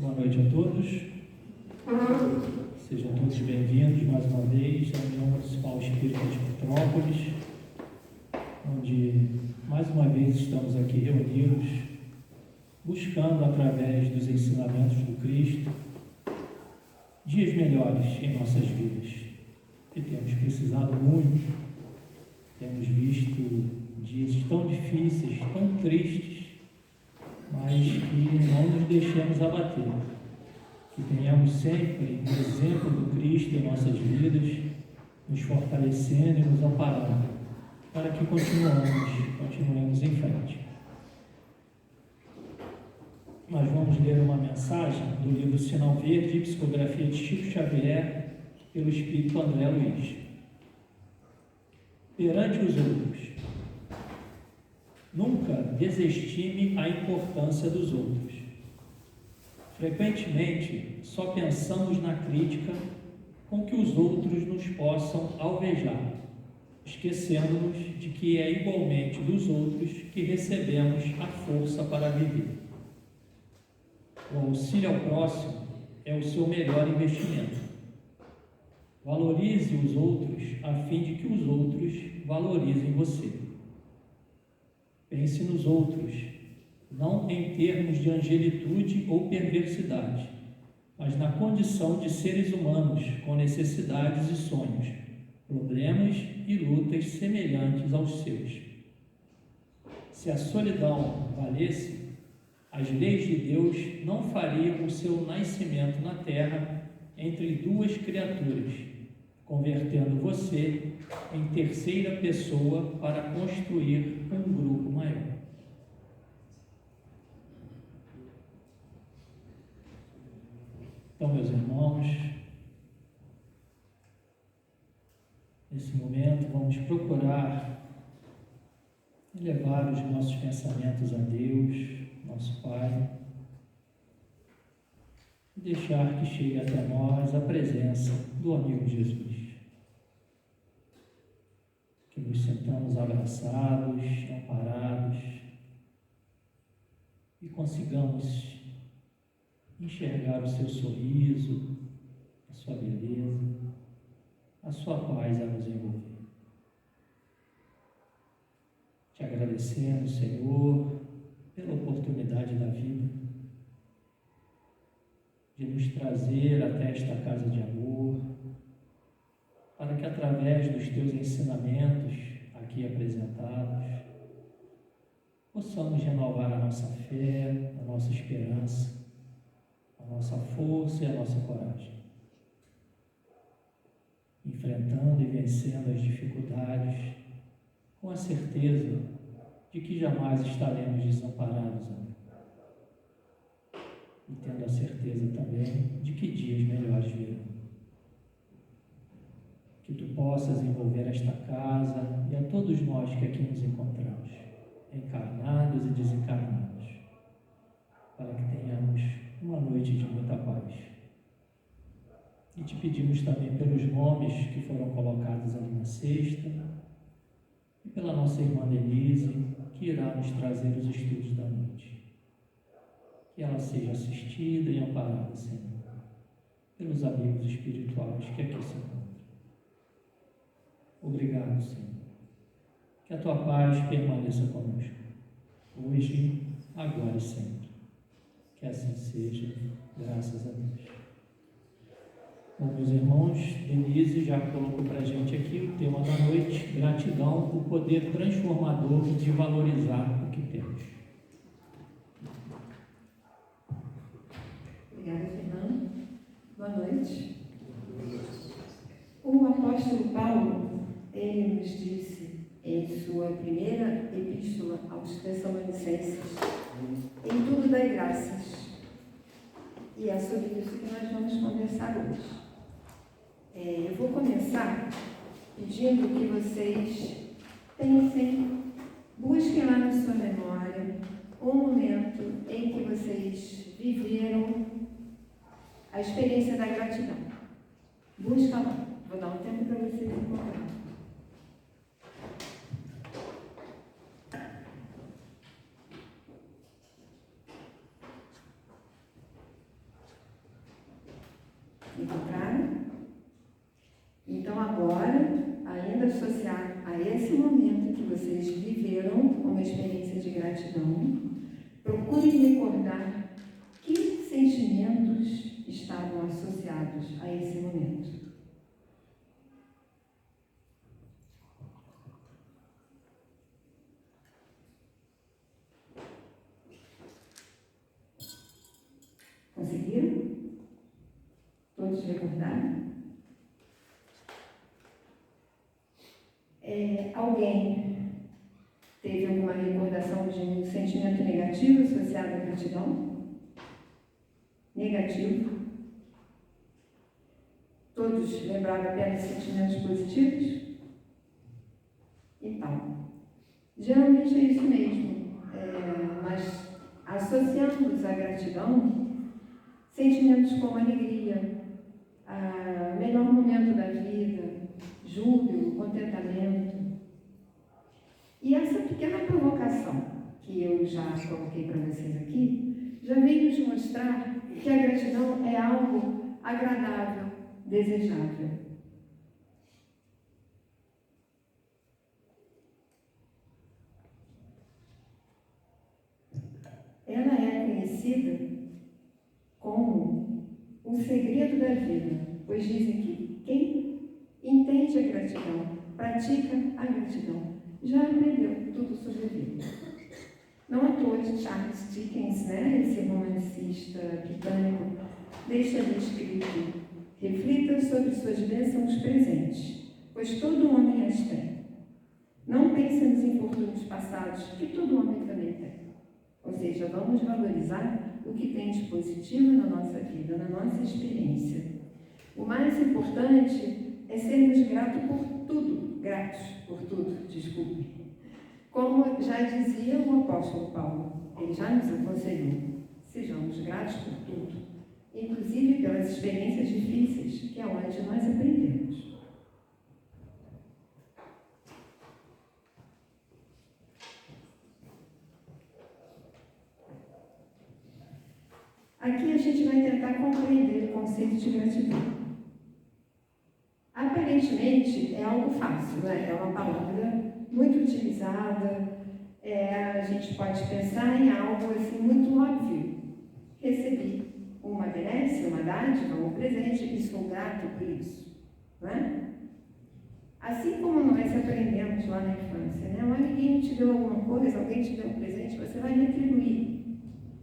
Boa noite a todos. Sejam todos bem-vindos mais uma vez à União Municipal Espírita de Petrópolis, onde mais uma vez estamos aqui reunidos, buscando através dos ensinamentos do Cristo dias melhores em nossas vidas, que temos precisado muito, temos visto dias tão difíceis, tão tristes, mas que não nos deixemos abater, que tenhamos sempre o exemplo do Cristo em nossas vidas, nos fortalecendo e nos amparando, para que continuemos em frente. Nós vamos ler uma mensagem do livro Sinal Verde, Psicografia de Chico Xavier, pelo Espírito André Luiz. Perante os outros, nunca desestime a importância dos outros. Frequentemente, só pensamos na crítica com que os outros nos possam alvejar, esquecendo-nos de que é igualmente dos outros que recebemos a força para viver. O auxílio ao próximo é o seu melhor investimento. Valorize os outros a fim de que os outros valorizem você. Pense nos outros, não em termos de angelitude ou perversidade, mas na condição de seres humanos com necessidades e sonhos, problemas e lutas semelhantes aos seus. Se a solidão valesse, as leis de Deus não fariam o seu nascimento na terra entre duas criaturas, convertendo você em terceira pessoa para construir um grupo maior. Então, meus irmãos, nesse momento vamos procurar elevar os nossos pensamentos a Deus, nosso Pai, e deixar que chegue até nós a presença do amigo Jesus. Que nos sentamos abraçados, amparados e consigamos enxergar o seu sorriso, a sua beleza, a sua paz a nos envolver. Te agradecemos, Senhor, pela oportunidade da vida, de nos trazer até esta casa de amor, para que através dos teus ensinamentos aqui apresentados, possamos renovar a nossa fé, a nossa esperança, a nossa força e a nossa coragem, enfrentando e vencendo as dificuldades, com a certeza de que jamais estaremos desamparados, amigo. E tendo a certeza também de que dias melhores virão. Que tu possas envolver esta casa e a todos nós que aqui nos encontramos, encarnados e desencarnados, para que tenhamos uma noite de muita paz. E te pedimos também pelos nomes que foram colocados ali na cesta e pela nossa irmã Denise, que irá nos trazer os estudos da noite. Que ela seja assistida e amparada, Senhor, pelos amigos espirituais que aqui se encontram. Obrigado, Senhor. Que a tua paz permaneça conosco, hoje, agora e sempre. Que assim seja, graças a Deus. Bom, meus irmãos, Denise já colocou para a gente aqui o tema da noite: gratidão, o poder transformador de valorizar o que temos. Obrigada, Fernando. Boa noite. O apóstolo Paulo, ele nos disse em sua primeira epístola aos Tessalonicenses: em tudo dai graças. E é sobre isso que nós vamos conversar hoje. Eu vou começar pedindo que vocês pensem, busquem lá na sua memória o momento em que vocês viveram a experiência da gratidão. Busca lá. Vou dar um tempo para vocês encontrarem. a esse momento que vocês viveram uma experiência de gratidão, procurem recordar que sentimentos estavam associados a esse momento. Conseguiram? Todos recordaram? Alguém teve alguma recordação de um sentimento negativo associado à gratidão? Negativo? Todos lembraram apenas de sentimentos positivos? Então, geralmente é isso mesmo. Mas associamos à gratidão sentimentos como alegria, melhor momento da vida, júbilo, contentamento. E essa pequena provocação que eu já coloquei para vocês aqui, já veio nos mostrar que a gratidão é algo agradável, desejável. Ela é conhecida como o segredo da vida, pois dizem que quem entende a gratidão, pratica a gratidão, já aprendeu tudo sobre a vida. Não à toa, Charles Dickens, esse romancista britânico, deixa ali escrito: reflita sobre suas bênçãos presentes, pois todo homem as tem. Não pense nos infortúnios passados, que todo homem também tem. Ou seja, vamos valorizar o que tem de positivo na nossa vida, na nossa experiência. O mais importante é sermos gratos por tudo, desculpe. Como já dizia o apóstolo Paulo, ele já nos aconselhou, sejamos gratos por tudo, inclusive pelas experiências difíceis, que é onde nós aprendemos. Aqui a gente vai tentar compreender o conceito de gratidão. Aparentemente é algo fácil, é uma palavra muito utilizada, a gente pode pensar em algo assim muito óbvio. Recebi uma benesse, uma dádiva, um presente e sou grato por isso, não é? Assim como nós aprendemos lá na infância, um amiguinho te deu alguma coisa, alguém te deu um presente, você vai retribuir.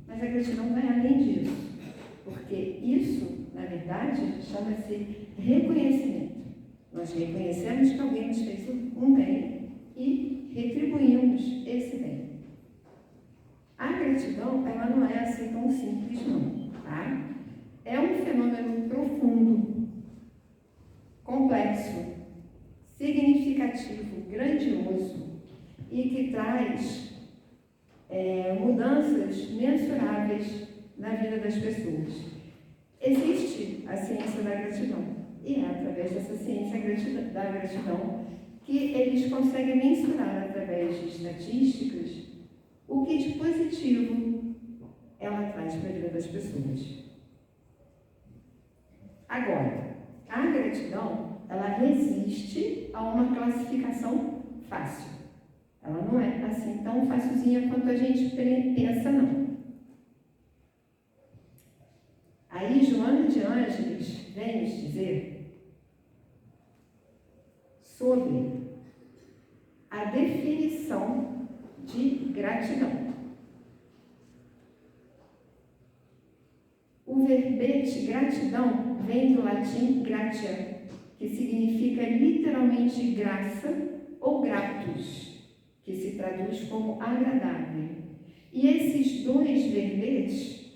Mas a gratidão vai além disso, porque isso, na verdade, chama-se reconhecimento. Nós reconhecemos que alguém nos fez um bem e retribuímos esse bem. A gratidão, ela não é assim tão simples, não, tá? É um fenômeno profundo, complexo, significativo, grandioso e que traz mudanças mensuráveis na vida das pessoas. Existe a ciência da gratidão, e é através dessa ciência da gratidão que eles conseguem mensurar, através de estatísticas, o que de positivo ela traz para a vida das pessoas. Agora, a gratidão, ela resiste a uma classificação fácil. Ela não é assim tão facilzinha quanto a gente pensa, não. Aí, Joana de Ângeles vem nos dizer sobre a definição de gratidão. O verbete gratidão vem do latim gratia, que significa literalmente graça ou gratus, que se traduz como agradável. E esses dois verbetes,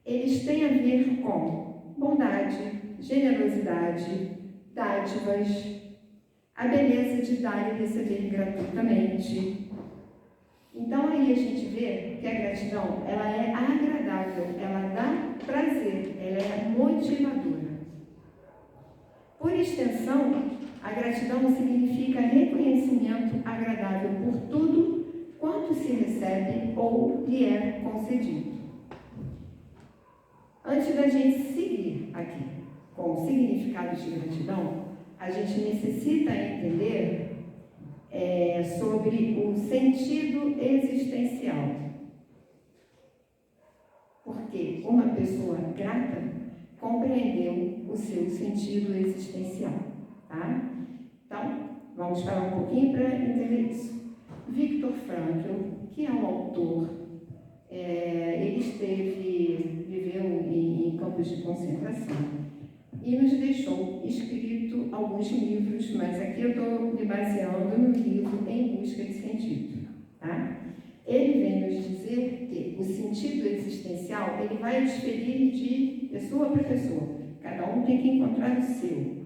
eles têm a ver com bondade, generosidade, dádivas, a beleza de dar e receber gratuitamente. Então aí a gente vê que a gratidão, ela é agradável, ela dá prazer, ela é motivadora. Por extensão, a gratidão significa reconhecimento agradável por tudo quanto se recebe ou lhe é concedido. Antes da gente seguir aqui com o significado de gratidão, a gente necessita entender sobre o sentido existencial. Porque uma pessoa grata compreendeu o seu sentido existencial, tá? Então, vamos falar um pouquinho para entender isso. Viktor Frankl, que é um autor, ele viveu em campos de concentração e nos deixou escrito alguns livros, mas aqui eu estou me baseando no livro Em Busca de Sentido, tá? Ele vem nos dizer que o sentido existencial ele vai diferir de pessoa para pessoa. Cada um tem que encontrar o seu.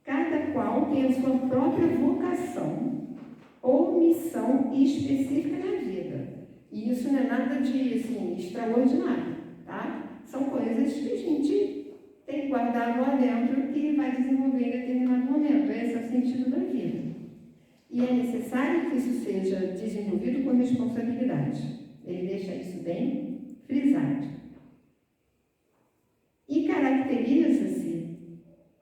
Cada qual tem a sua própria vocação ou missão específica na vida. E isso não é nada de assim, extraordinário, tá? São coisas que a gente tem que guardar lá dentro que vai desenvolver em determinado momento. Esse é o sentido da vida. E é necessário que isso seja desenvolvido com responsabilidade. Ele deixa isso bem frisado. E caracteriza-se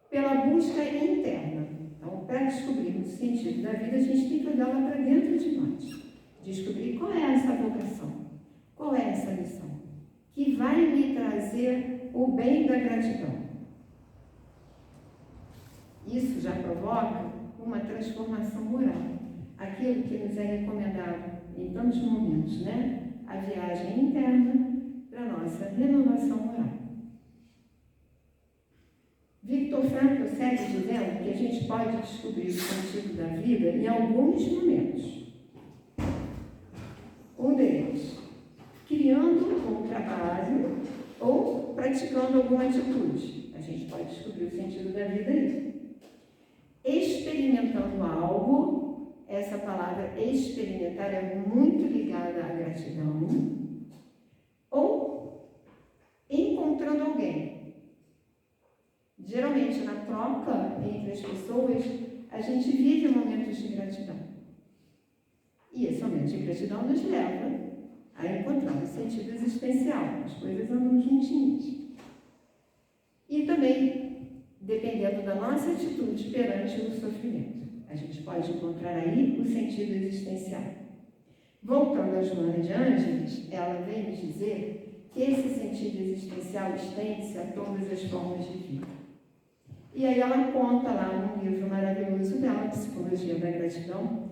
pela busca interna. Então, para descobrir o sentido da vida, a gente tem que olhá-la para dentro de nós. Descobrir qual é essa vocação, qual é essa missão, que vai me trazer o bem da gratidão. Isso já provoca uma transformação moral. Aquilo que nos é recomendado em tantos momentos, né? A viagem interna para a nossa renovação moral. Viktor Frankl segue dizendo que a gente pode descobrir o sentido da vida em alguns momentos. Um deles, criando um trabalho ou praticando alguma atitude. A gente pode descobrir o sentido da vida aí. Experimentando algo, essa palavra experimentar é muito ligada à gratidão, ou encontrando alguém. Geralmente, na troca entre as pessoas, a gente vive momentos de gratidão. E esse momento de gratidão nos leva a encontrar o sentido existencial. As coisas andam juntinhas. E também, dependendo da nossa atitude perante o sofrimento, a gente pode encontrar aí o sentido existencial. Voltando a Joana de Ângeles, ela vem nos dizer que esse sentido existencial estende-se a todas as formas de vida. E aí ela conta lá num livro maravilhoso dela, Psicologia da Gratidão,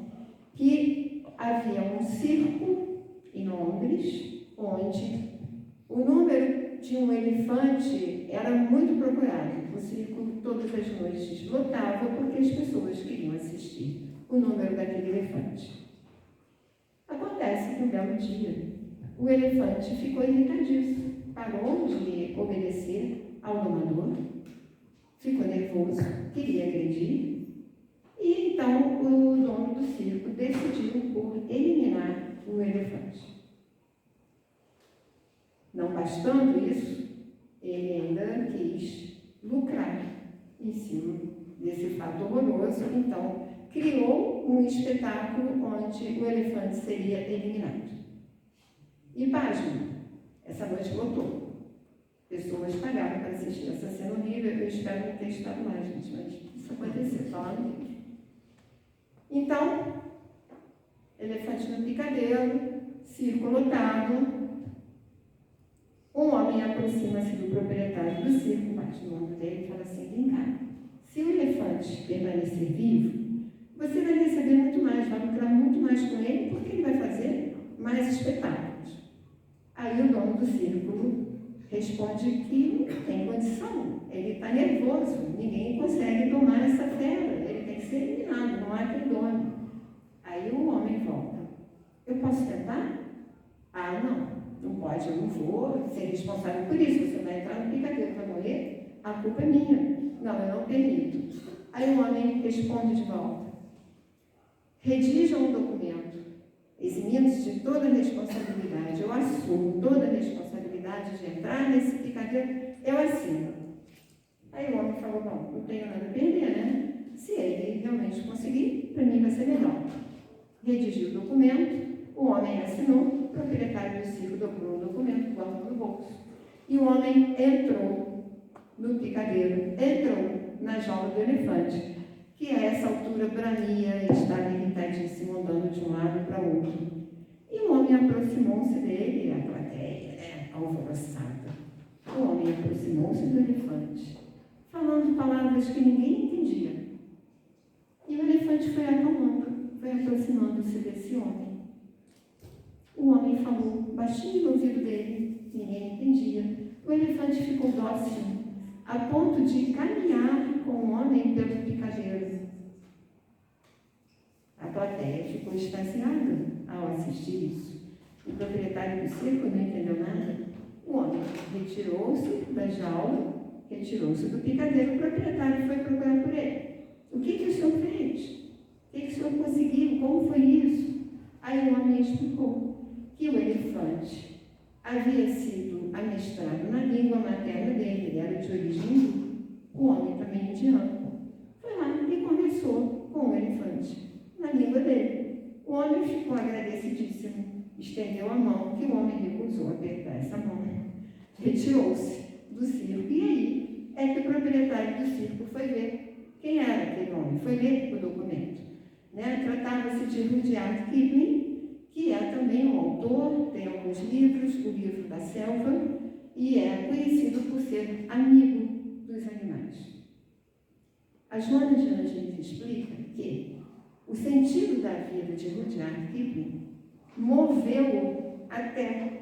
que havia um circo em Londres, onde o número de um elefante era muito procurado. O circo todas as noites lotava porque as pessoas queriam assistir o número daquele elefante. Acontece que um belo dia o elefante ficou irritadíssimo, parou de obedecer ao domador, ficou nervoso, queria agredir, e então o dono do circo decidiu por eliminar o elefante. Não bastando isso, ele ainda quis lucrar em cima desse fato horroroso, então criou um espetáculo onde o elefante seria eliminado. E pasme, essa noite lotou. Pessoas pagaram para assistir essa cena horrível. Eu espero não ter estado lá, gente, mas isso aconteceu, só lá no vídeo. Então, elefante no picadeiro, circo lotado. Um homem aproxima-se do proprietário do circo, bate no ombro dele e fala assim: vem cá, se o elefante permanecer vivo, você vai receber muito mais, vai lucrar muito mais com ele, porque ele vai fazer mais espetáculos. Aí o dono do circo responde que não tem condição, ele está nervoso, ninguém consegue domar essa fera, ele tem que ser eliminado, não há quem dome. Aí o homem volta: eu posso tentar? Ah, não pode, eu não vou ser responsável por isso, você vai entrar no picadeiro, vai morrer, a culpa é minha. Não, eu não permito. Aí o homem responde de volta: redija um documento, eximindo-se de toda a responsabilidade, eu assumo toda a responsabilidade de entrar nesse picadeiro, eu assino. Aí o homem falou: bom, não tenho nada a perder, né? Se ele realmente conseguir, para mim vai ser melhor. Redigiu o documento, o homem assinou, o proprietário do circo dobrou o documento, guardou no bolso. E o homem entrou no picadeiro, entrou na jaula do elefante. que a essa altura bramia e estava irritadíssimo, andando de um lado para o outro. E o homem aproximou-se dele, a plateia, alvoroçada. O homem aproximou-se do elefante, falando palavras que ninguém entendia. E o elefante foi acalmando, foi aproximando-se desse homem. O homem falou baixinho no ouvido dele, ninguém entendia. O elefante ficou dócil, a ponto de caminhar com o homem pelo picadeiro. A plateia ficou extasiada ao assistir isso. O proprietário do circo não entendeu nada. O homem retirou-se da jaula, retirou-se do picadeiro, o proprietário foi procurar por ele. O que o senhor fez? O que o senhor conseguiu? Como foi isso? Aí o homem explicou que o elefante havia sido amestrado na língua materna dele, ele era de origem hindu, o homem também indiano. Foi lá e conversou com o elefante na língua dele. O homem ficou agradecidíssimo, estendeu a mão, que o homem recusou apertar essa mão, retirou-se do circo. E aí é que o proprietário do circo foi ver quem era aquele homem, foi ler o documento. Tratava-se de Rudyard Kipling, que é também um autor, tem alguns livros, o Livro da Selva, e é conhecido por ser amigo dos animais. A Joana de Angelis explica que o sentido da vida de Rudyard Kipling moveu-o até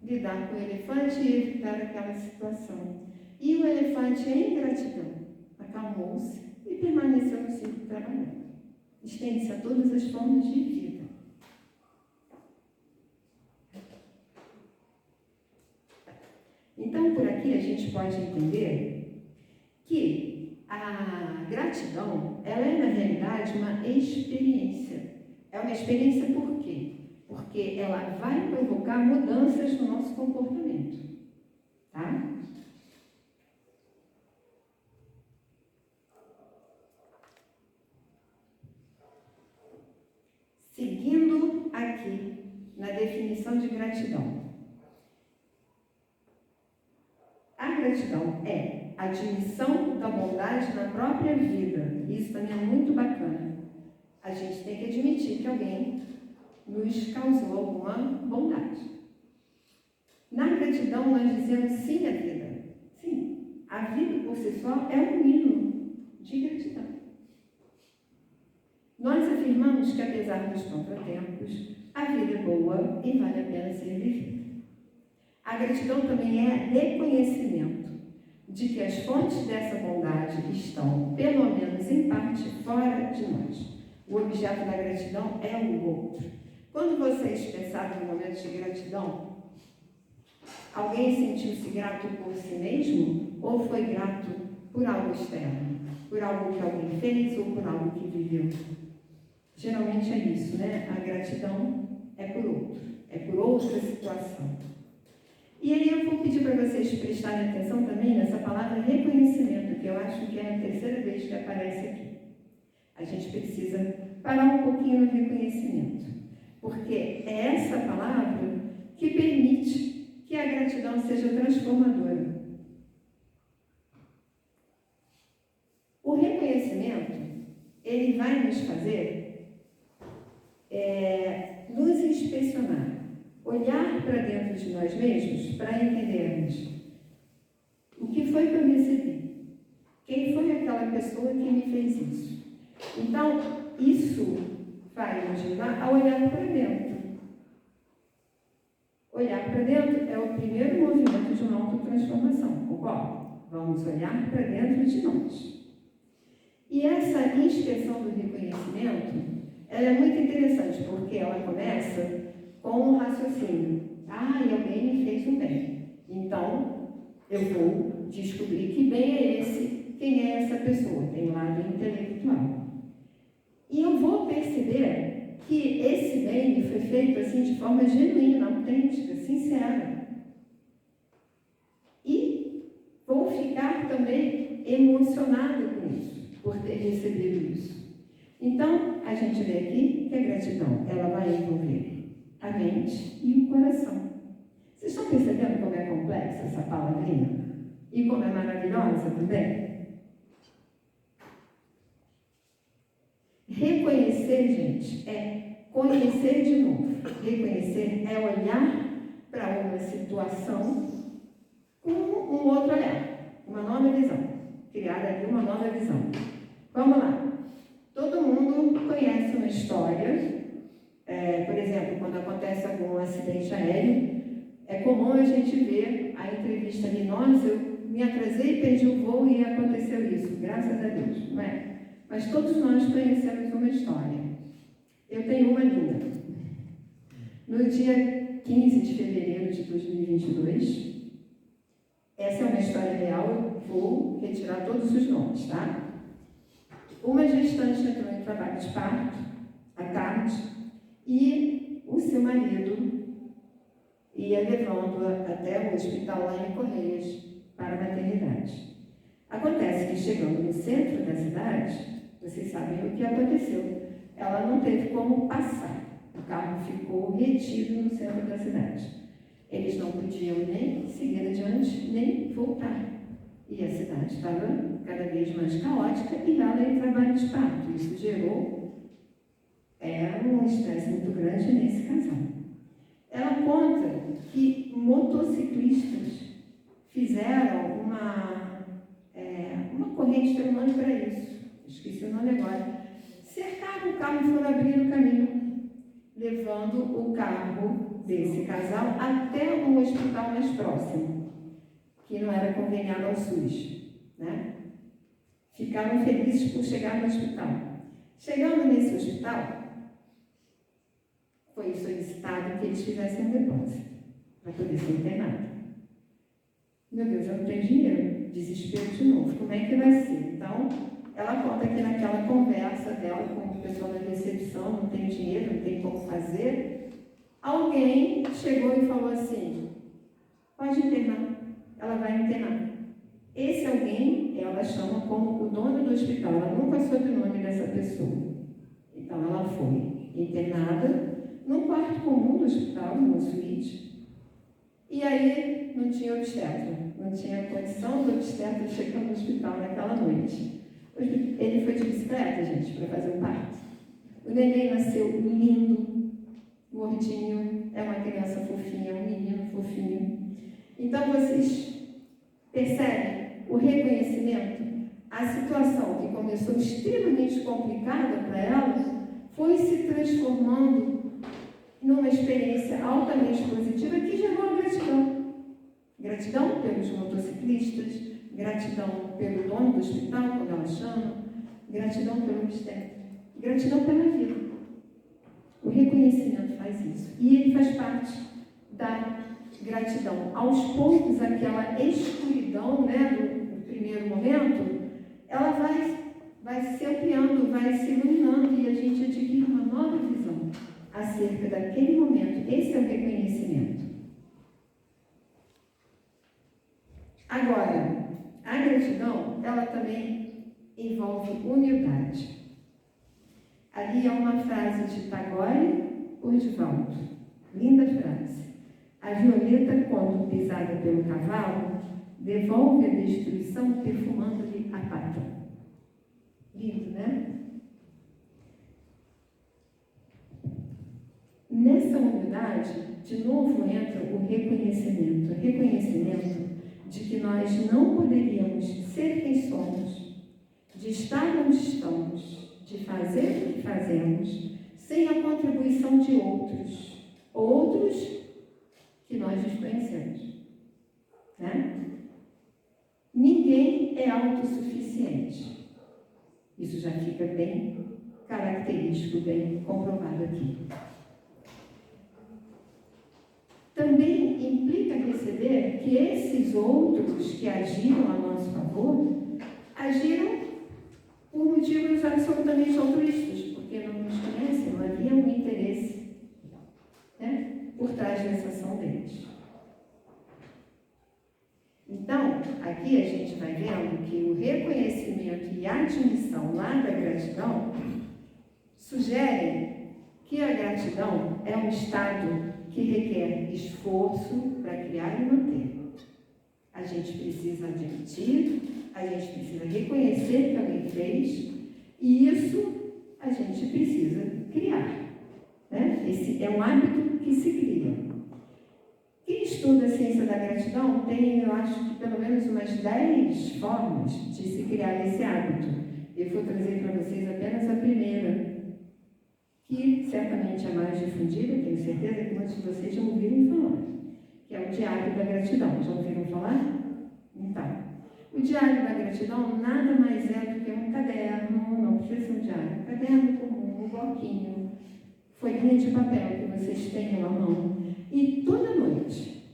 lidar com o elefante e evitar aquela situação. E o elefante, em gratidão, acalmou-se e permaneceu no circo trabalhando. Estende-se a todas as formas de vida. Então, por aqui a gente pode entender que a gratidão, ela é, na realidade, uma experiência. É uma experiência por quê? Porque ela vai provocar mudanças no nosso comportamento. Tá? Seguindo aqui na definição de gratidão. A gratidão é a admissão da bondade na própria vida. Isso também é muito bacana. A gente tem que admitir que alguém nos causou alguma bondade. Na gratidão, nós dizemos sim à vida. Sim, a vida por si só é um hino de gratidão. Nós afirmamos que, apesar dos contratempos, a vida é boa e vale a pena ser vivida. A gratidão também é reconhecimento de que as fontes dessa bondade estão, pelo menos em parte, fora de nós. O objeto da gratidão é o outro. Quando vocês pensaram no momento de gratidão, alguém sentiu-se grato por si mesmo ou foi grato por algo externo? Por algo que alguém fez ou por algo que viveu? Geralmente é isso, né? A gratidão é por outro, é por outra situação. E aí eu vou pedir para vocês prestarem atenção também nessa palavra reconhecimento, que eu acho que é a terceira vez que aparece aqui. A gente precisa parar um pouquinho no reconhecimento, porque é essa palavra que permite que a gratidão seja transformadora. O reconhecimento, ele vai nos fazer nos inspecionar, olhar para dentro de nós mesmos para entendermos o que foi que eu recebi, quem foi aquela pessoa que me fez isso. Então, isso vai nos levar a olhar para dentro. Olhar para dentro é o primeiro movimento de uma autotransformação, concorda? Vamos olhar para dentro de nós. E essa inspeção do reconhecimento, ela é muito interessante, porque ela começa com um raciocínio. E alguém me fez um bem. Então, eu vou descobrir que bem é esse, quem é essa pessoa. Tem um lado intelectual. E eu vou perceber que esse bem me foi feito assim de forma genuína, autêntica, sincera. E vou ficar também emocionada com isso, por ter recebido isso. Então, a gente vê aqui que a gratidão, ela vai envolver a mente e o coração. Vocês estão percebendo como é complexa essa palavrinha? E como é maravilhosa também? Reconhecer, gente, é conhecer de novo. Reconhecer é olhar para uma situação com um outro olhar, uma nova visão. Criar ali uma nova visão. Vamos lá. Todo mundo conhece uma história, por exemplo, quando acontece algum acidente aéreo, é comum a gente ver a entrevista ali, nossa, eu me atrasei, perdi o voo e aconteceu isso, graças a Deus, não é? Mas todos nós conhecemos uma história. Eu tenho uma linda. No dia 15 de fevereiro de 2022, essa é uma história real, eu vou retirar todos os nomes, tá? Uma gestante entrou em trabalho de parto, à tarde, e o seu marido ia levando-a até o hospital lá em Correias, para a maternidade. Acontece que, chegando no centro da cidade, vocês sabem o que aconteceu. Ela não teve como passar. O carro ficou retido no centro da cidade. Eles não podiam nem seguir adiante, nem voltar. E a cidade estava cada vez mais caótica e ela em trabalho de parto. Isso gerou um estresse muito grande nesse casal. Ela conta que motociclistas fizeram uma corrente, tem um nome para isso, esqueci o nome agora. Cercaram o carro e foram abrir o caminho, levando o carro desse casal até um hospital mais próximo, que não era conveniado ao SUS, né? Ficaram felizes por chegar no hospital. Chegando nesse hospital, foi solicitado que eles fizessem um depósito para poder ser internado. Meu Deus, eu não tenho dinheiro. Desespero de novo. Como é que vai ser? Então, ela conta que naquela conversa dela com o pessoal da recepção, não tem dinheiro, não tem como fazer. Alguém chegou e falou assim, pode internar. Ela vai internar. Esse alguém, ela chama como o dono do hospital. Ela nunca soube o nome dessa pessoa. Então, ela foi internada num quarto comum do hospital, numa suíte. E aí, não tinha obstetra. Não tinha condição do obstetra chegar no hospital naquela noite. Ele foi de bicicleta, gente, para fazer o parto. O neném nasceu lindo, gordinho, é uma criança fofinha, um menino fofinho. Então, vocês percebem o reconhecimento? A situação que começou extremamente complicada para ela foi se transformando numa experiência altamente positiva que gerou a gratidão. Gratidão pelos motociclistas, gratidão pelo dono do hospital, quando ela chama, gratidão pelo obstetra, gratidão pela vida. O reconhecimento faz isso. E ele faz parte da gratidão. Aos poucos, aquela escuridão, né, do primeiro momento, ela vai se ampliando, vai se iluminando e a gente adquire uma nova visão acerca daquele momento. Esse é o reconhecimento. Agora, a gratidão, ela também envolve humildade. Ali há uma frase de Tagore por Divaldo. Linda frase. A violeta, quando pisada pelo cavalo, devolve a destruição perfumando-lhe a pata. Lindo, né? Nessa humildade, de novo entra o reconhecimento. O reconhecimento de que nós não poderíamos ser quem somos, de estar onde estamos, de fazer o que fazemos, sem a contribuição de outros que nós desconhecemos. Né? Ninguém é autossuficiente. Isso já fica bem característico, bem comprovado aqui. Também implica receber que esses outros que agiram a nosso favor, agiram por motivos absolutamente altruístas, porque não nos conhecem, não havia um interesse, né, por trás dessa ação deles. Então, aqui a gente vai vendo que o reconhecimento e a admissão lá da gratidão sugerem que a gratidão é um estado que requer esforço para criar e manter. A gente precisa admitir, a gente precisa reconhecer que alguém fez, e isso a gente precisa criar. Né? Esse é um hábito que se cria. Quem estuda a ciência da gratidão tem, eu acho que pelo menos umas 10 formas de se criar esse hábito. Eu vou trazer para vocês apenas a primeira, que certamente é mais difundida, tenho certeza que muitos de vocês já ouviram falar, que é o Diário da Gratidão. Já ouviram falar? Então, o Diário da Gratidão nada mais é do que um caderno, não precisa ser um diário, um caderno comum, um bloquinho, folhinha de papel que vocês tenham à mão. E toda noite,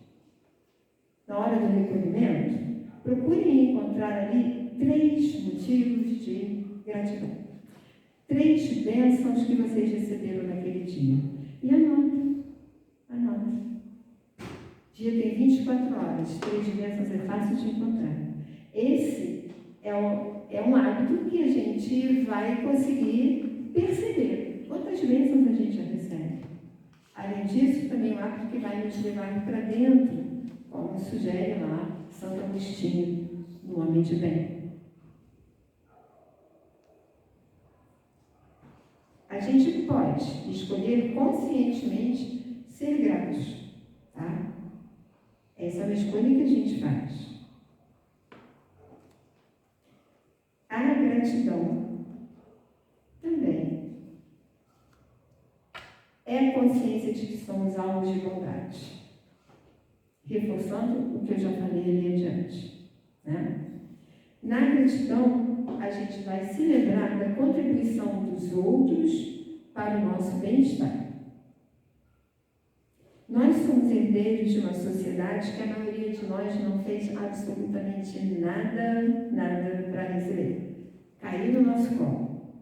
na hora do recolhimento, procurem encontrar ali 3 motivos de gratidão. 3 bênçãos que vocês receberam naquele dia. E anota. O dia tem 24 horas, 3 bênçãos é fácil de encontrar. Esse é um hábito que a gente vai conseguir perceber quantas bênçãos a gente já recebe. Além disso, também é um hábito que vai nos levar para dentro, como sugere lá Santo Agostinho, no Homem de Bem. A gente pode escolher conscientemente ser gratos, tá? Essa é uma escolha que a gente faz. A gratidão também é a consciência de que somos alvos de bondade, reforçando o que eu já falei ali adiante, né? Na gratidão, a gente vai se lembrar da contribuição dos outros para o nosso bem-estar. Nós somos herdeiros de uma sociedade que a maioria de nós não fez absolutamente nada para receber. Caiu no nosso colo.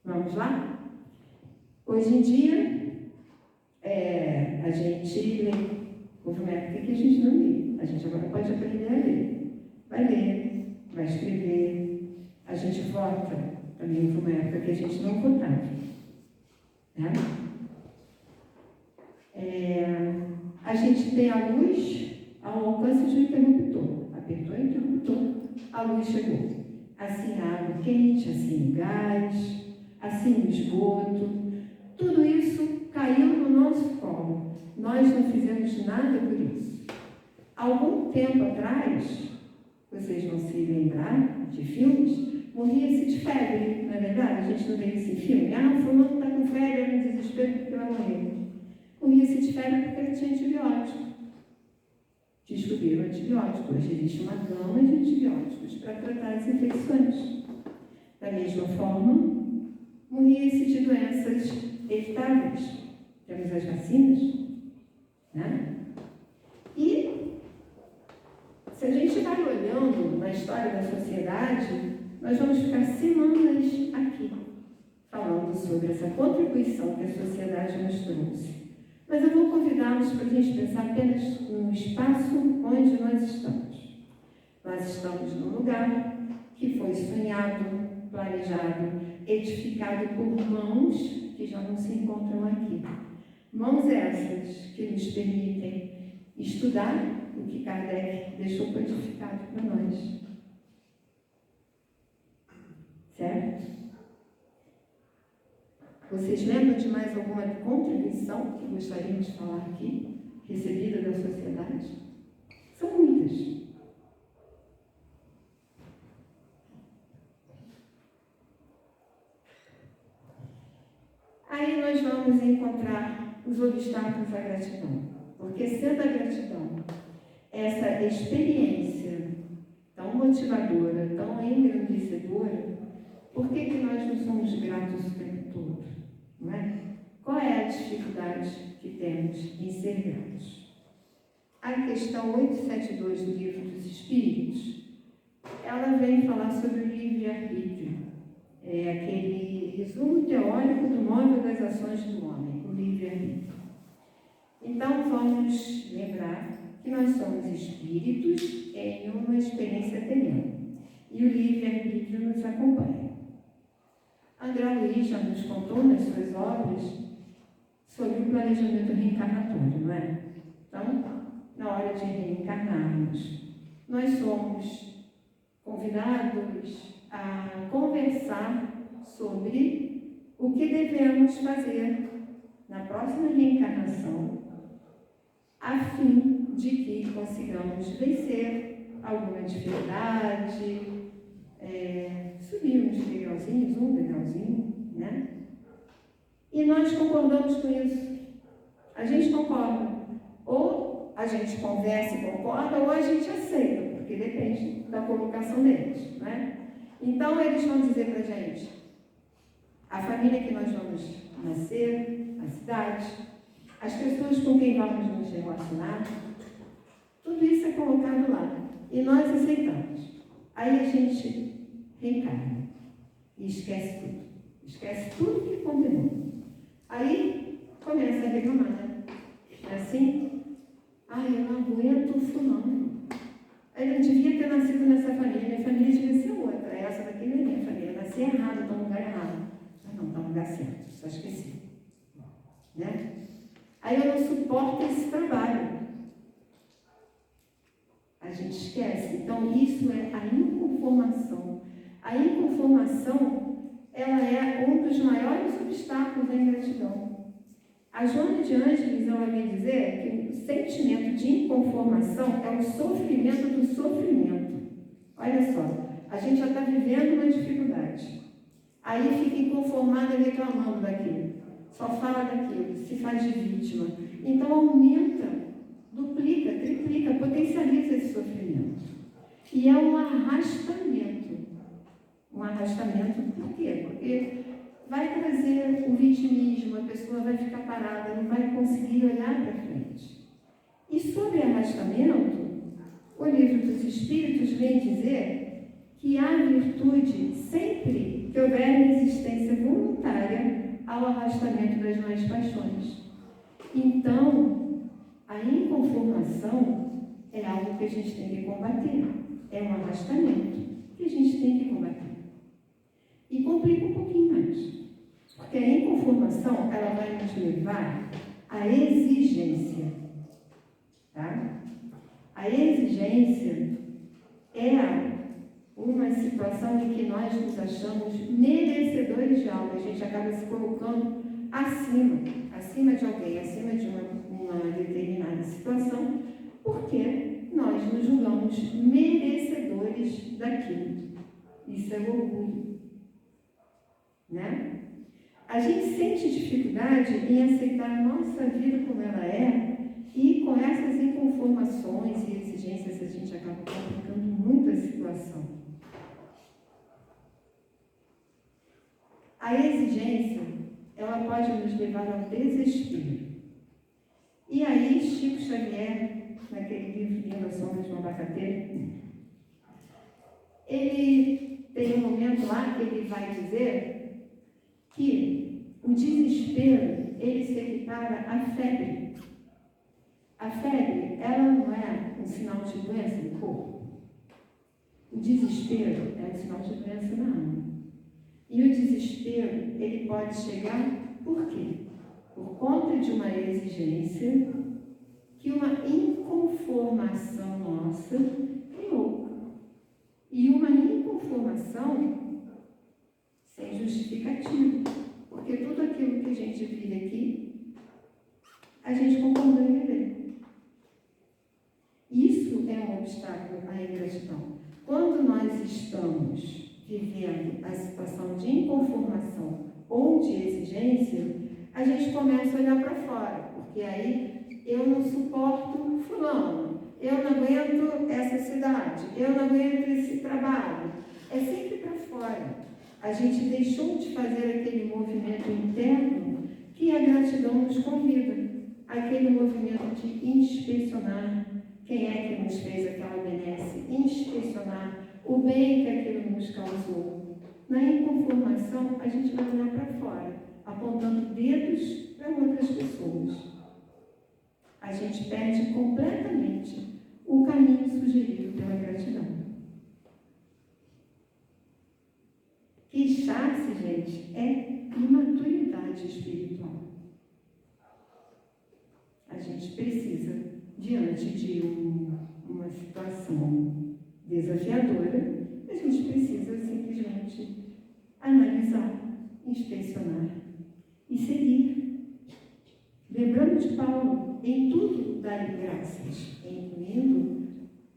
Vamos lá? Hoje em dia, a gente lê. Houve uma época que a gente não lê. A gente agora pode aprender a ler. Vai ler, vai escrever. A gente vota. Também houve uma época que a gente não votava. Né? A gente tem a luz ao alcance de um interruptor. Apertou o interruptor, a luz chegou. Assim a água quente, assim o gás, assim o esgoto. Tudo isso caiu no nosso colo. Nós não fizemos nada por isso. Algum tempo atrás, vocês vão se lembrar de filmes, morria-se de febre, não é verdade? A gente não vê esse filme. O fulano está com febre, é um desespero porque vai morrer. Morria-se de febre porque ele tinha antibiótico. Descobriram antibiótico. Hoje existe uma gama de antibióticos para tratar as infecções. Da mesma forma, morria-se de doenças evitáveis. Temos as vacinas, né? E se a gente vai olhando na história da sociedade, nós vamos ficar semanas aqui falando sobre essa contribuição que a sociedade nos trouxe. Mas eu vou convidá-los para a gente pensar apenas no espaço onde nós estamos. Nós estamos num lugar que foi sonhado, planejado, edificado por mãos que já não se encontram aqui. Mãos essas que nos permitem estudar o que Kardec deixou codificado para nós. Certo? Vocês lembram de mais alguma contribuição que gostariam de falar aqui, recebida da sociedade? São muitas. Aí nós vamos encontrar os obstáculos à gratidão. Porque sendo a gratidão essa experiência tão motivadora, tão engrandecedora, por que nós não somos gratos o tempo todo? Não é? Qual é a dificuldade que temos em ser gratos? A questão 872 do Livro dos Espíritos, ela vem falar sobre o livre-arbítrio. É aquele resumo teórico do móvel das ações do homem, o livre-arbítrio. Então, vamos lembrar que nós somos espíritos em uma experiência terrena. E o livre-arbítrio nos acompanha. André Luiz já nos contou nas suas obras sobre o planejamento reencarnatório, não é? Então, na hora de reencarnarmos, nós somos convidados a conversar sobre o que devemos fazer na próxima reencarnação, a fim de que consigamos vencer alguma dificuldade, subir uns degrauzinhos, um degrauzinho, né? E nós concordamos com isso. A gente concorda. Ou a gente conversa e concorda, ou a gente aceita, porque depende da colocação deles, né? Então, eles vão dizer para a gente, a família que nós vamos nascer, a cidade, as pessoas com quem vamos nos relacionar, tudo isso é colocado lá. E nós aceitamos. Aí a gente reencarna e esquece tudo. Esquece tudo que combinou. Aí começa a reclamar, né? É assim? Ai, eu não aguento o fulano. Eu não devia ter nascido nessa família. Minha família devia ser outra. Essa daqui não é minha família. Eu nasci errado, estou no lugar errado. Ah, não, está no lugar certo. Só esqueci. Né? Aí eu não suporto esse trabalho. A gente esquece. Então, isso é a inconformação. A inconformação, ela é um dos maiores obstáculos da ingratidão. A Joana de Ângeles, ela vem dizer que o sentimento de inconformação é o sofrimento do sofrimento. Olha só, a gente já está vivendo uma dificuldade. Aí fica inconformada reclamando daquilo. Só fala daquilo, se faz de vítima. Então aumenta, duplica, triplica, potencializa esse sofrimento. E é um arrastamento. Um arrastamento, por quê? Porque vai trazer o vitimismo, a pessoa vai ficar parada, não vai conseguir olhar para frente. E sobre arrastamento, o Livro dos Espíritos vem dizer que há virtude sempre que houver resistência voluntária ao arrastamento das más paixões. Então, a inconformação é algo que a gente tem que combater. É um arrastamento que a gente tem que combater. E complica um pouquinho mais. Porque a inconformação, ela vai nos levar à exigência. Tá? A exigência é uma situação em que nós nos achamos merecedores de algo. A gente acaba se colocando acima de alguém, acima de uma determinada situação, porque nós nos julgamos merecedores daquilo. Isso é orgulho. Né? A gente sente dificuldade em aceitar a nossa vida como ela é, e com essas inconformações e exigências a gente acaba complicando muito a situação. A exigência, ela pode nos levar ao desespero. E aí, Chico Xavier, naquele livro Lindo a Sombra de um Abacateiro, ele tem um momento lá que ele vai dizer que o desespero, ele se equipara à febre. A febre, ela não é um sinal de doença no corpo. O desespero é um sinal de doença na alma. E o desespero, ele pode chegar por quê? Por conta de uma exigência que uma inconformação nossa criou. E uma inconformação sem justificativa. Porque tudo aquilo que a gente vive aqui, a gente concordou em viver. Isso é um obstáculo à ingratidão. Quando nós estamos vivendo a situação de inconformação ou de exigência, a gente começa a olhar para fora, porque aí eu não suporto fulano, eu não aguento essa cidade, eu não aguento esse trabalho. É sempre para fora. A gente deixou de fazer aquele movimento interno que a gratidão nos convida, aquele movimento de inspecionar quem é que nos fez aquela benesse, inspecionar o bem que aquilo nos causou. Na inconformação, a gente vai olhar para fora, apontando dedos para outras pessoas. A gente perde completamente o caminho sugerido pela gratidão. Queixar-se, gente, é imaturidade espiritual. A gente precisa, diante de uma situação desafiadora, a gente precisa simplesmente analisar inspecionar e seguir. Lembrando de Paulo, em tudo dai graças, incluindo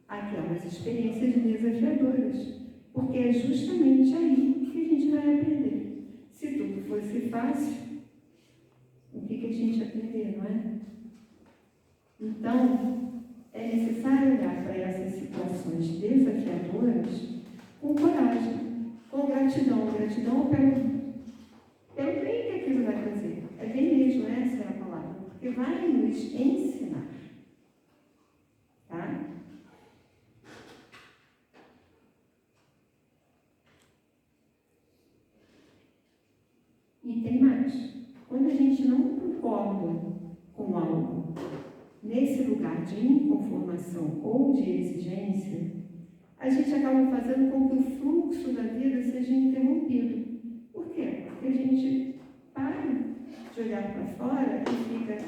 aquelas experiências desafiadoras, porque é justamente aí que a gente vai aprender. Se tudo fosse fácil, o que a gente ia aprender, não é? Então, é necessário olhar para essas situações desafiadoras com coragem, com gratidão. Gratidão pelo bem que aquilo vai fazer. É bem mesmo, essa é a palavra. Porque vai nos ensinar. Tá? E tem mais. Quando a gente não concorda com algo, nesse lugar de inconformação ou de exigência, a gente acaba fazendo com que o fluxo da vida seja interrompido. Por quê? Porque a gente para de olhar para fora e fica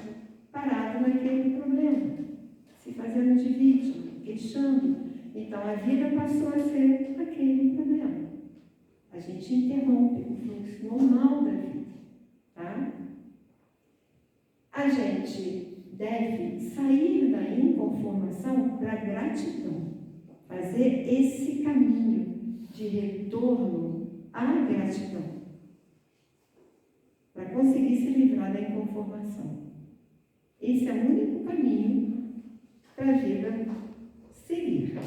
parado naquele problema, se fazendo de vítima, queixando. Então a vida passou a ser aquele problema. A gente interrompe o fluxo normal da vida. Tá? A gente deve sair da inconformação para a gratidão, fazer esse caminho de retorno à gratidão, para conseguir se livrar da inconformação. Esse é o único caminho para a vida seguir.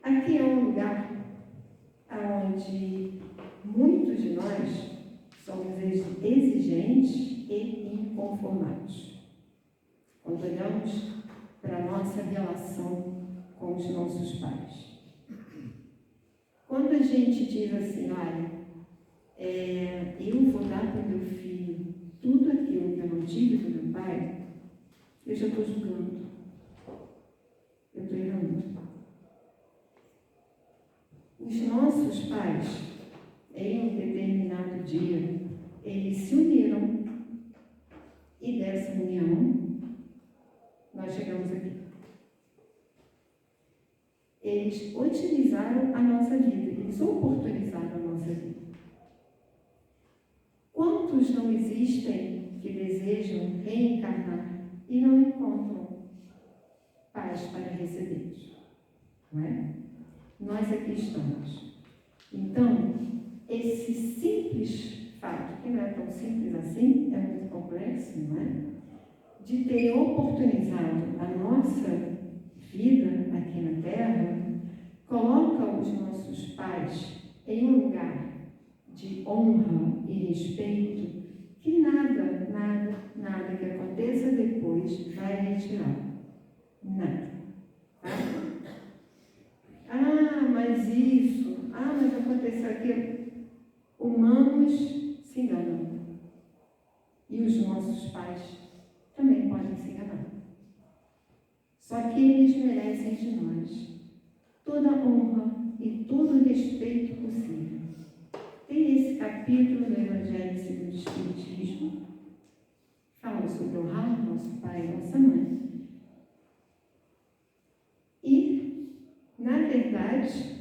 Aqui é um lugar onde muitos de nós somos exigentes e inconformados. Quando olhamos para a nossa relação com os nossos pais. Quando a gente diz assim, olha, eu vou dar para o meu filho tudo aquilo que eu não tive do meu pai, eu já estou julgando. Eu estou errando. Os nossos pais, em um determinado dia, eles se uniram e dessa união nós chegamos aqui. Eles utilizaram a nossa vida, eles oportunizaram a nossa vida. Quantos não existem que desejam reencarnar e não encontram paz para recebê-los? Não é? Nós aqui estamos. Então, esse simples fato, que não é tão simples assim, é muito complexo, não é? De ter oportunizado a nossa vida aqui na Terra, coloca os nossos pais em um lugar de honra e respeito que nada que aconteça depois vai retirar. Nada. Tá? Mas isso, mas aconteceu aquilo. Humanos se enganam. E os nossos pais também podem se enganar. Só que eles merecem de nós toda a honra e todo o respeito possível. Tem esse capítulo no Evangelho segundo o Espiritismo, fala sobre honrar nosso pai e nossa mãe. E, na verdade,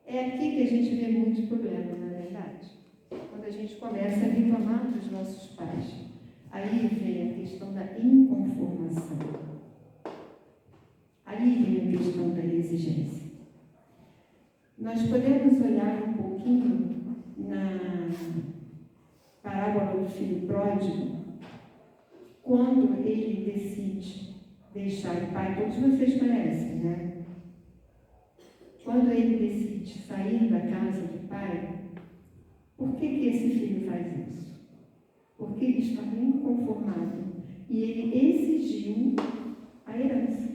é aqui que a gente vê muitos problemas, na verdade. Quando a gente começa a reclamar dos nossos pais, aí vem a questão da inconformação. Aí vem a questão da exigência. Nós podemos olhar um pouquinho na parábola do filho pródigo, quando ele decide deixar o pai, todos vocês conhecem, né? Quando ele decide sair da casa do pai, por que esse filho faz isso? Porque ele estava inconformado e ele exigiu a herança.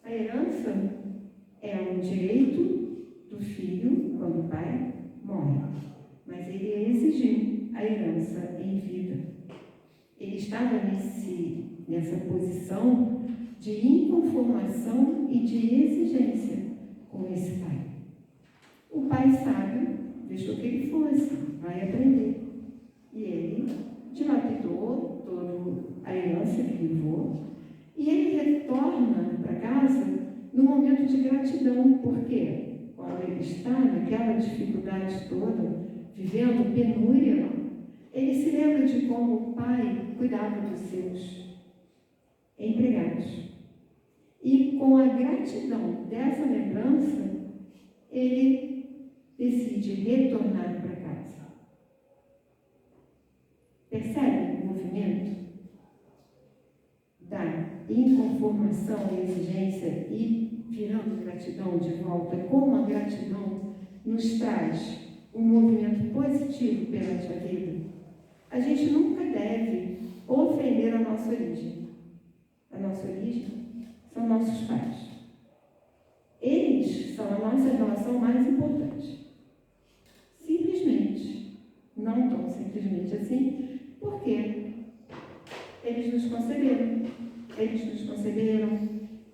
A herança é um direito do filho quando o pai morre, mas ele exigiu a herança em vida. Ele estava nessa posição de inconformação e de exigência com esse pai. O pai sábio deixou que ele fosse, vai aprender. E ele dilapidou todo a herança que levou, e ele retorna para casa num momento de gratidão, porque quando ele está naquela dificuldade toda, vivendo penúria, ele se lembra de como o pai cuidava dos seus empregados. E com a gratidão dessa lembrança, ele decide retornar para casa. Percebe o movimento da inconformação e exigência e virando gratidão de volta? Como a gratidão nos traz um movimento positivo perante a vida? A gente nunca deve ofender a nossa origem. A nossa origem são nossos pais. Eles são a nossa relação mais importante. Simplesmente, não tão simplesmente assim, porque eles nos conceberam,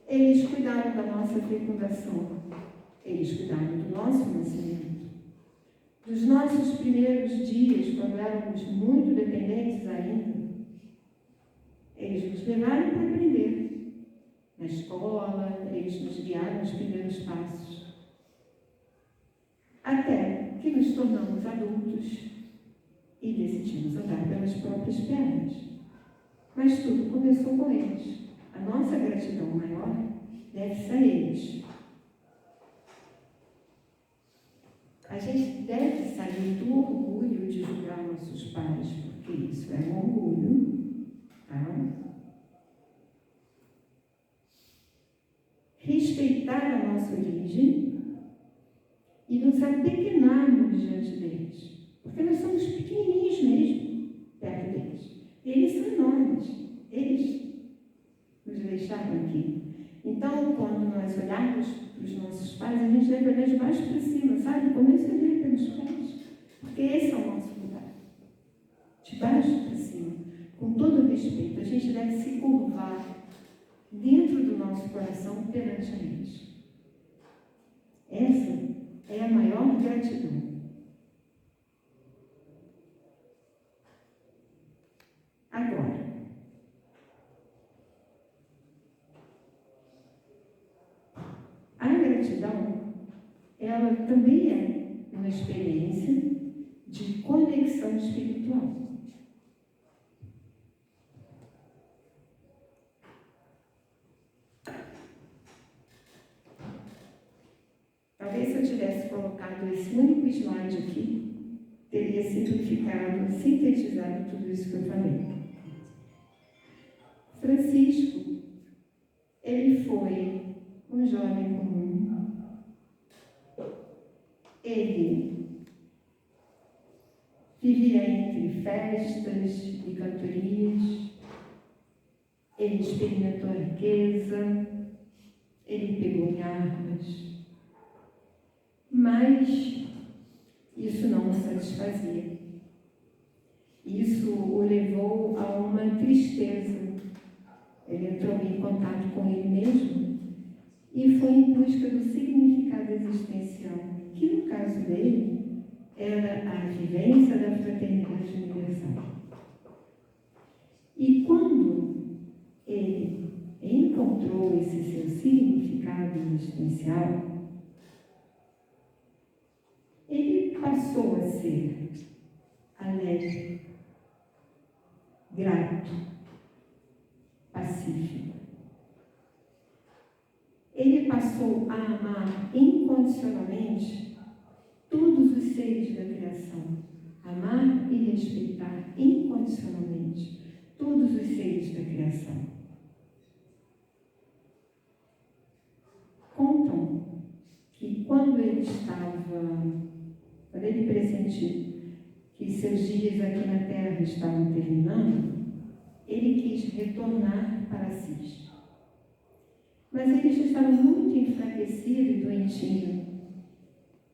eles cuidaram da nossa fecundação, eles cuidaram do nosso nascimento, dos nossos primeiros dias, quando éramos muito dependentes ainda. Eles nos levaram para aprender. Na escola, eles nos guiaram nos primeiros passos. Até que nos tornamos adultos e decidimos andar pelas próprias pernas. Mas tudo começou com eles. A nossa gratidão maior deve-se a eles. A gente deve sair do orgulho de julgar nossos pais, porque isso é um orgulho, tá? Respeitar a nossa origem e nos apequenarmos diante deles, porque nós somos pequenininhos mesmo perto deles. Eles são enormes, eles nos deixaram aqui. Então, quando nós olharmos para os nossos pais, a gente deve olhar de baixo para cima, sabe? Começa a olhar pelos pés, porque esse é o nosso lugar. De baixo para cima, com todo o respeito, a gente deve se curvar dentro do nosso coração perante a eles. Essa é a maior gratidão. Agora, a gratidão, ela também é uma experiência de conexão espiritual. Talvez se eu tivesse colocado esse único slide aqui, teria simplificado, sintetizado tudo isso que eu falei. Francisco, ele foi um jovem comum. Ele vivia entre festas e cantorias. Ele experimentou a riqueza. Ele pegou em armas. Mas isso não o satisfazia. Isso o levou a uma tristeza. Ele entrou em contato com ele mesmo e foi em busca do significado existencial, que no caso dele era a vivência da fraternidade universal. E quando ele encontrou esse seu significado existencial, ele passou a ser alegre, grato, pacífico. Ele passou a amar incondicionalmente todos os seres da criação. Amar e respeitar incondicionalmente todos os seres da criação. Contam que quando ele pressentiu que seus dias aqui na Terra estavam terminando, ele quis retornar para Assis. Mas ele já estava muito enfraquecido e doentinho.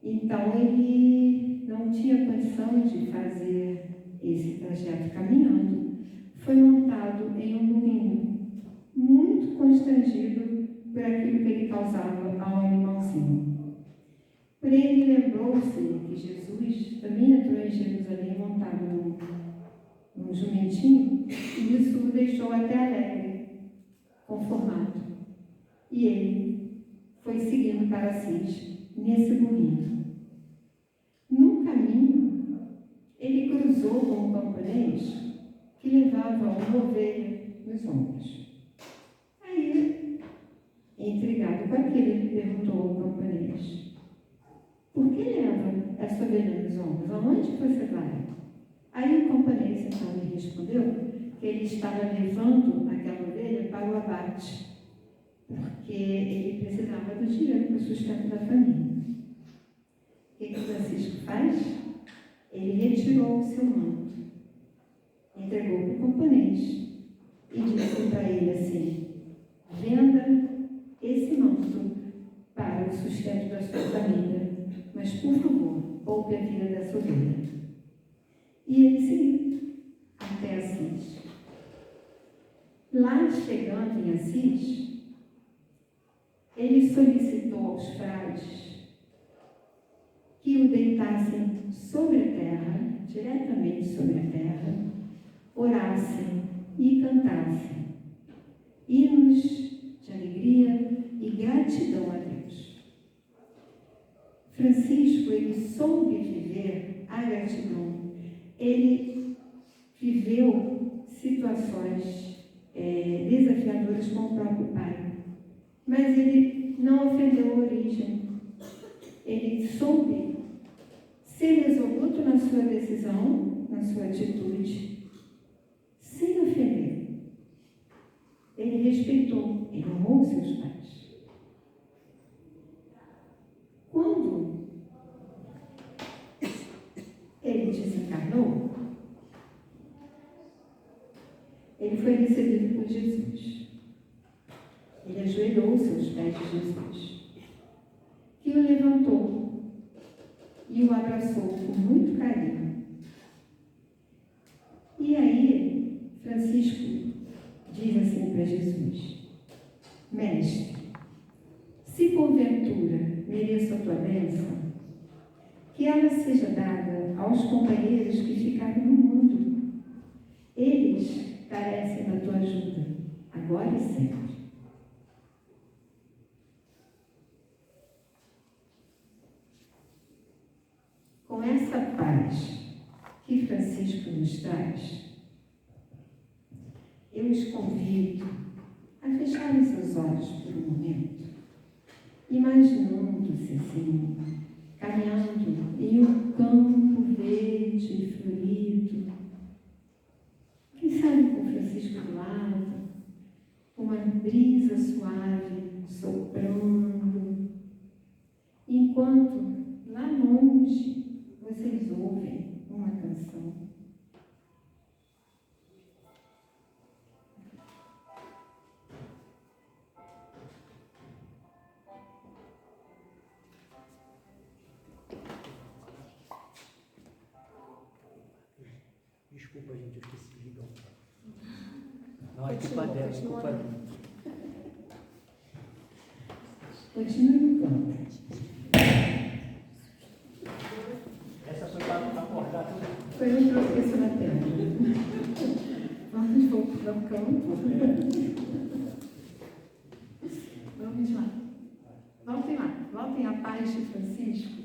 Então ele não tinha condição de fazer esse trajeto caminhando. Foi montado em um moinho, muito constrangido por aquilo que ele causava ao animalzinho. Porém, ele lembrou-se que Jesus também entrou em Jerusalém montado num jumentinho, e isso o deixou até alegre, conformado. E ele foi seguindo para Assis, nesse burrinho. No caminho, ele cruzou com um camponês que levava uma ovelha nos ombros. Aí, intrigado com aquilo, ele perguntou ao camponês: por que leva essa ovelha nos ombros? Aonde você vai? Aí o camponês então lhe respondeu que ele estava levando aquela ovelha para o abate, porque ele precisava do dinheiro para o sustento da família. O que Francisco faz? Ele retirou o seu manto, entregou para o camponês e disse para ele assim: venda esse manto para o sustento da sua família, mas por favor, poupe a vida dessa ovelha. E ele seguiu até Assis. Lá chegando em Assis, ele solicitou aos frades que o deitassem sobre a terra, diretamente sobre a terra, orassem e cantassem hinos de alegria e gratidão a Deus. Francisco, ele soube viver a gratidão. Ele viveu situações desafiadoras com o próprio pai, mas ele não ofendeu a origem. Ele soube ser resoluto na sua decisão, na sua atitude, sem ofender. Ele respeitou, ele honrou seus pais. Quando ele desencarnou, ele foi recebido por Jesus. Ele ajoelhou aos seus pés de Jesus, que o levantou e o abraçou com muito carinho. E aí, Francisco diz assim para Jesus: mestre, se porventura mereço a tua bênção, que ela seja dada aos companheiros que ficaram no mundo. Eles carecem da tua ajuda, agora e sempre. Com essa paz que Francisco nos traz, eu os convido a fecharem seus olhos por um momento, imaginando-se assim, caminhando em um campo verde e florido, quem sabe com Francisco do lado, uma brisa suave soprando, enquanto lá longe vocês ouvem uma canção. Desculpa, gente, eu esqueci de ligar. Não, é culpa dela, é culpa dela. Continue no campo. Essa foi para acordar tudo. Foi um tropeço na terra. Vamos voltar ao campo. Vamos lá. Voltem lá. Voltem à paz de Francisco.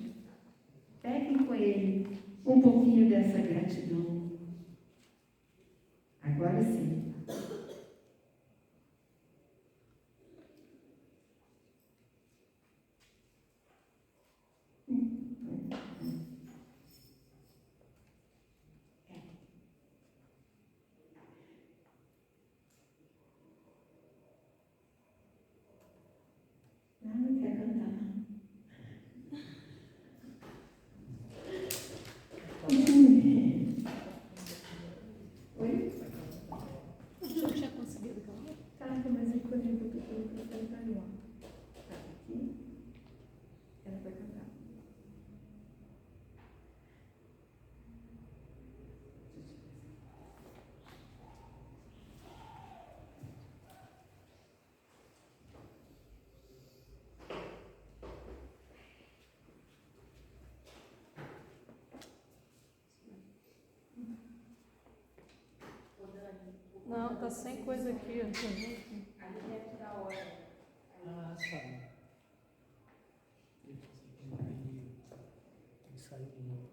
Peguem com ele um pouquinho dessa gratidão. Agora sim. Não quer cantar. Oi? Não, tá sem coisa aqui. Ali dentro da hora. Ah, sabe. Ele saiu de novo.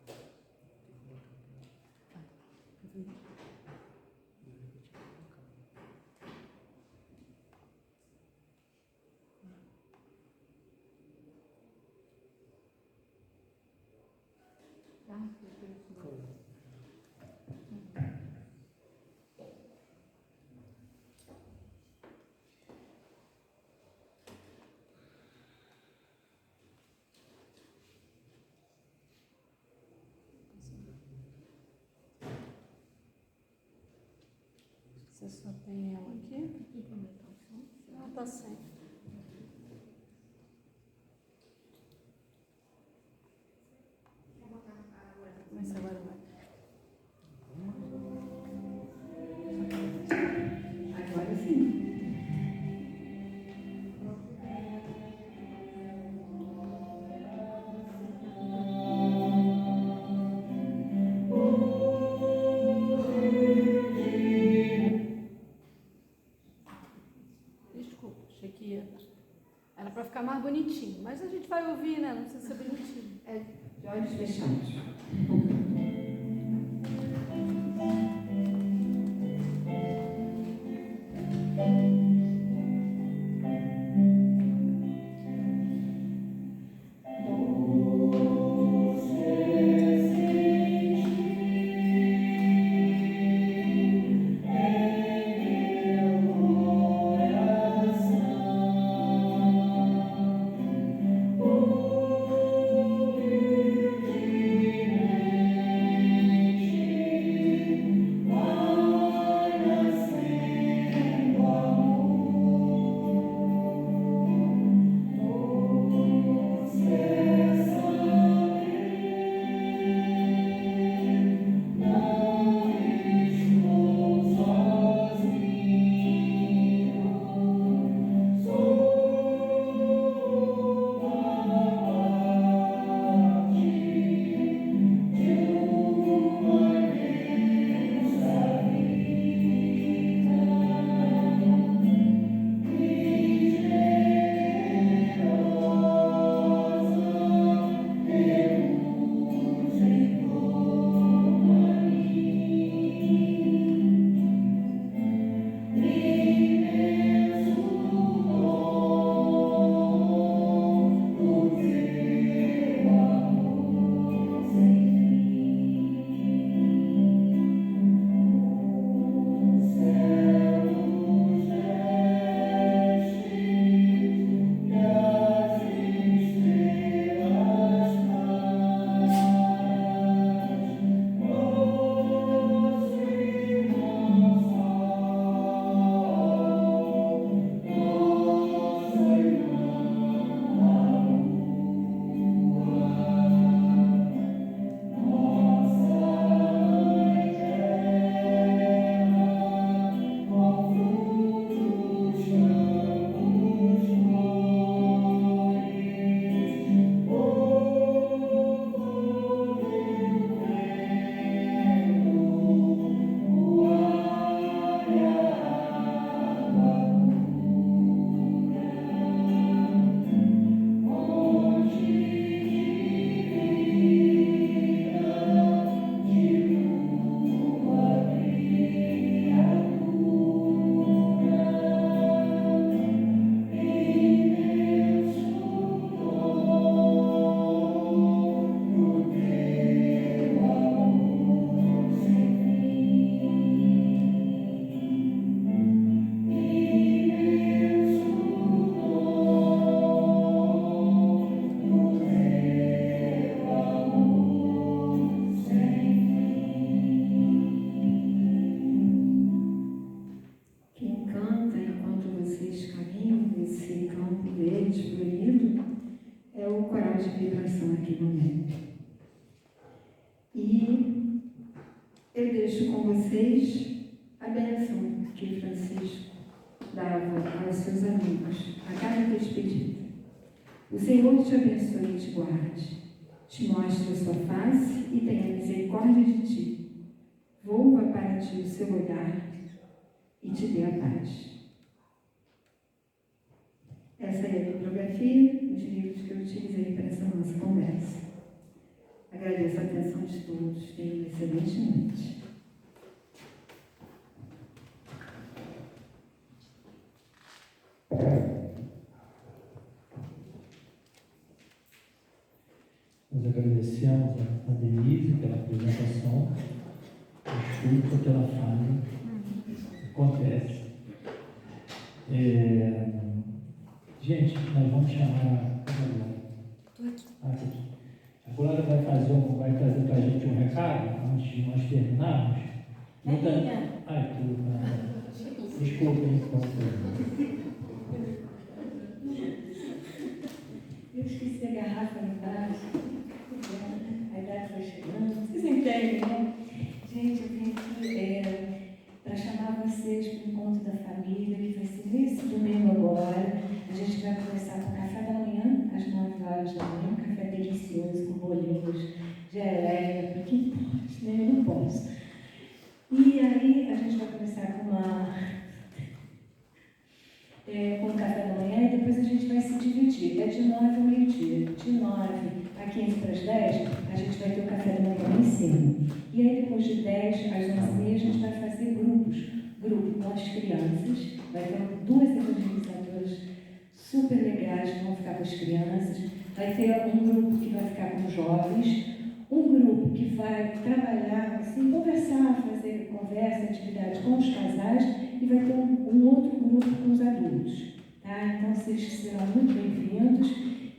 Você só tem ela aqui? Não, tá sem. Mas agora vai. Agora sim. Desculpa, achei que era para ficar mais bonitinho. Mas a gente vai ouvir, né? Não precisa ser bonitinho. É, de olhos fechados. Eu deixo com vocês a bênção que Francisco dava aos seus amigos a cada despedida. O Senhor te abençoe e te guarde, te mostre a sua face e tenha misericórdia de ti. Volva para ti o seu olhar e te dê a paz. Essa é a bibliografia, os livros que eu utilizei para essa nossa conversa. Agradeço a atenção de todos. Tenham uma excelente noite. Nós agradecemos a Denise pela apresentação, desculpa pela falha, acontece. Gente, nós vamos chamar a Glória. A Glória vai trazer para a gente um recado antes de nós terminarmos. Desculpa, então. Eu esqueci a garrafa embaixo. A idade foi chegando. Vocês entendem, né? Gente, eu vim aqui para chamar vocês para o encontro da família, que vai ser nesse domingo agora. A gente vai começar com o café da manhã, às 9 horas da manhã, um café delicioso, com bolinhos, geleia, para quem pode, né? Eu não posso. E aí a gente vai começar com o café da manhã e depois a gente vai se dividir. É de 9 ao meio-dia. De 9 a 15 para as 10, a gente vai ter o café da manhã lá em cima. E aí depois de 10 às 11h30 a gente vai fazer grupos. Grupo com as crianças. Vai ter 2 evangelizadoras super legais que vão ficar com as crianças. Vai ter um grupo que vai ficar com os jovens. Um grupo que vai trabalhar, assim, conversar, fazer conversa, atividade com os casais, e vai ter um outro grupo com os adultos. Tá? Então, vocês serão muito bem-vindos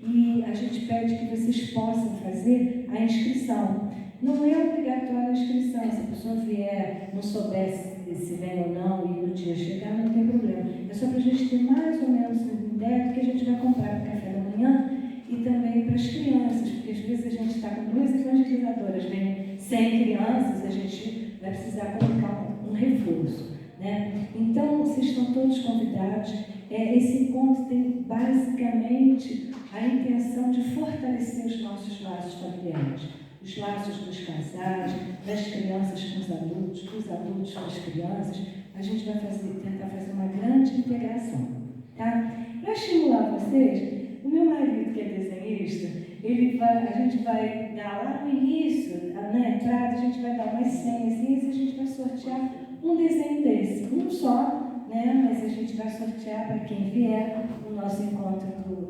e a gente pede que vocês possam fazer a inscrição. Não é obrigatória a inscrição, se a pessoa vier, não souber se vem ou não e no dia chegar, não tem problema. É só para a gente ter mais ou menos uma ideia do que a gente vai comprar no café da manhã e também para as crianças, porque às vezes a gente está com 2 evangelizadoras, vem 100 crianças, a gente vai precisar colocar um reforço. Né? Então, vocês estão todos convidados. Esse encontro tem basicamente a intenção de fortalecer os nossos laços familiares, os laços dos casais, das crianças com os adultos, dos adultos com as crianças. A gente vai tentar fazer uma grande integração. Tá? Para estimular vocês, o meu marido, que é desenhista, a gente vai dar lá no início, na entrada, a gente vai dar umas senhas e a gente vai sortear um desenho desse, um só, né? Mas a gente vai sortear para quem vier no nosso encontro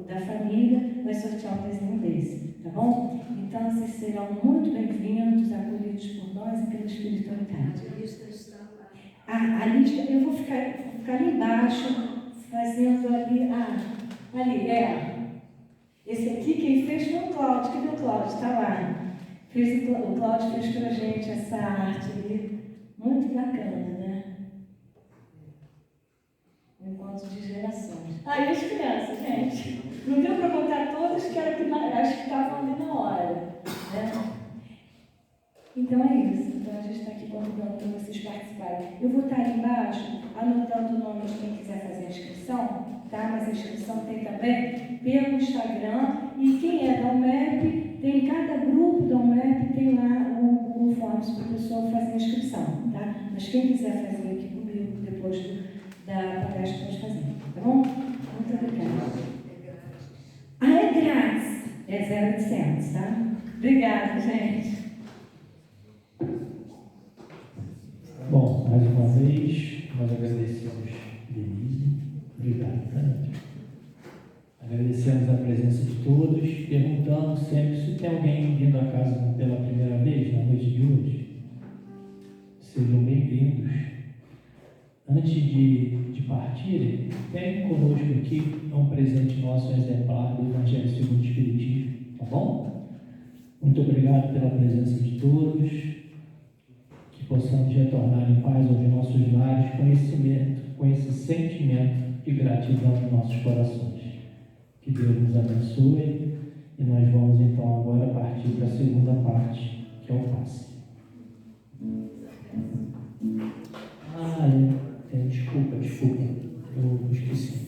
da família, vai sortear um desenho desse, tá bom? Então, vocês serão muito bem-vindos, acolhidos por nós e pela espiritualidade. A lista está lá. A lista, eu vou ficar ali embaixo, fazendo ali, ali, Esse aqui quem fez foi o Cláudio. Cadê o Cláudio? Está lá. O Cláudio fez para a gente essa arte ali. Muito bacana, né? Um encontro de gerações. E as crianças, gente? Não deu para botar todas, que era que acho que estavam ali na hora. Né? Então é isso. Então a gente está aqui convidando para vocês participarem. Eu vou estar ali embaixo anotando o nome de quem quiser fazer a inscrição, tá? Mas a inscrição tem também pelo Instagram. E quem é da UMEP, tem cada grupo da UMEP, tem lá o Forms para a pessoa fazer a inscrição, tá? Mas quem quiser fazer aqui comigo, depois da palestra, pode fazer, tá bom? Muito obrigada. É grátis. É 0800, tá? Obrigada, gente. Bom, mais uma vez, nós agradecemos Denise. Obrigado, Tânia. Agradecemos a presença de todos, perguntando sempre se tem alguém vindo a casa pela primeira vez na noite de hoje. Sejam bem-vindos. Antes de partirem, peguem conosco aqui um presente nosso exemplar do Evangelho segundo o Espiritismo, tá bom? Muito obrigado pela presença de todos, que possamos retornar em paz aos nossos lares com esse sentimento de gratidão em nossos corações. Que Deus nos abençoe e nós vamos então agora partir para a segunda parte, que é o passe. Desculpa, eu esqueci.